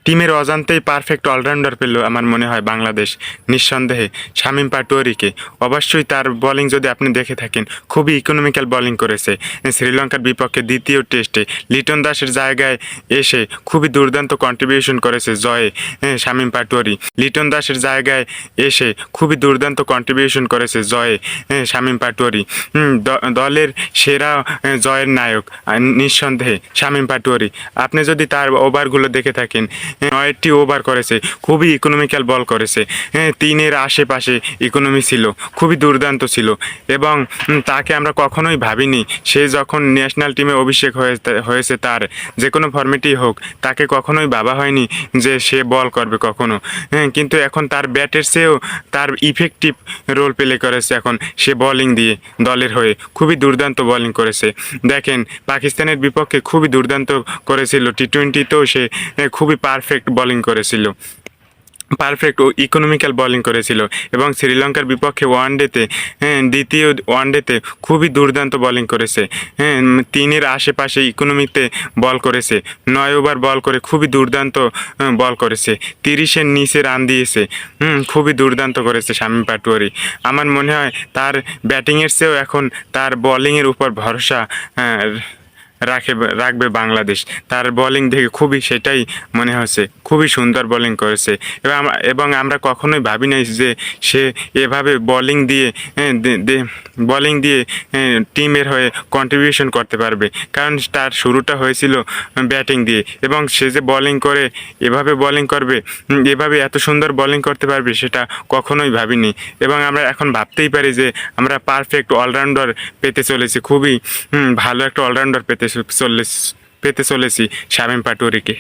টিমের অজান্তেই perfect allrounder পেল আমার মনে হয় বাংলাদেশ নিঃসন্দেহে শামীম পাটোয়ারিকে। অবশ্যই তার বোলিং যদি আপনি দেখে থাকেন, খুবই ইকোনমিক্যাল বোলিং করেছে। শ্রীলঙ্কার বিপক্ষে দ্বিতীয় টেস্টে লিটন দাসের জায়গায় এসে খুবই দুর্দান্ত কন্ট্রিবিউশন করেছে জয়ে শামীম পাটোয়ারি। লিটন দাসের জায়গায় এসে খুবই দুর্দান্ত কন্ট্রিবিউশন করেছে জয়ে শামীম পাটোয়ারি। দলের সেরা জয়ের নায়ক নিঃসন্দেহে শামীম পাটোয়ারি। আপনি যদি তার ওভারগুলো দেখে থাকেন, 9টি ওভার করেছে, খুবই ইকোনমিক্যাল বল করেছে। 3-এর আশেপাশে ইকোনমি ছিল, খুবই দুর্দান্ত ছিল। এবং তাকে আমরা কখনোই ভাবিনি, সে যখন ন্যাশনাল টিমে অভিষেক হয়েছে তার, যে কোনো ফর্মেটেই হোক, তাকে কখনোই ভাবা হয়নি যে সে বল করবে কখনো। কিন্তু এখন তার ব্যাটের চেয়েও তার ইফেক্টিভ রোল প্লে করেছে এখন সে বোলিং দিয়ে দলের হয়ে। খুবই দুর্দান্ত বোলিং করেছে। দেখেন, পাকিস্তানের বিপক্ষে খুবই দুর্দান্ত করেছিল, টি-20তেও সে খুবই পারফেক্ট বোলিং করেছিল, পারফেক্ট ও ইকোনমিক্যাল বোলিং করেছিল। এবং শ্রীলঙ্কার বিপক্ষে দ্বিতীয় ওয়ানডেতে খুবই দুর্দান্ত বোলিং করেছে। 3-এর আশেপাশে ইকোনমিতে বল করেছে, 9 ওভার বল করে খুবই দুর্দান্ত বল করেছে, 30-এর নিচে রান দিয়েছে। খুবই দুর্দান্ত করেছে শামীম পাটোয়ারি। আমার মনে হয় তার ব্যাটিংয়ের চেয়েও এখন তার বোলিংয়ের উপর ভরসা রাখবে বাংলাদেশ। তার বোলিং দেখে খুবই সেটাই মনে হচ্ছে, খুবই সুন্দর বোলিং করেছে। এবং আমরা কখনোই ভাবি নাই যে সে এভাবে বোলিং দিয়ে টিমের হয়ে কন্ট্রিবিউশন করতে পারবে। কারণ তার শুরুটা হয়েছিল ব্যাটিং দিয়ে, এবং সে যে বোলিং করে এভাবে বোলিং করবে, এভাবে এত সুন্দর বোলিং করতে পারবে, সেটা কখনোই ভাবিনি। এবং আমরা এখন ভাবতেই পারি যে আমরা পারফেক্ট অলরাউন্ডার পেতে চলেছি, খুবই ভালো একটা অলরাউন্ডার পেতে চলেছি শামীম পাটোয়ারিকে।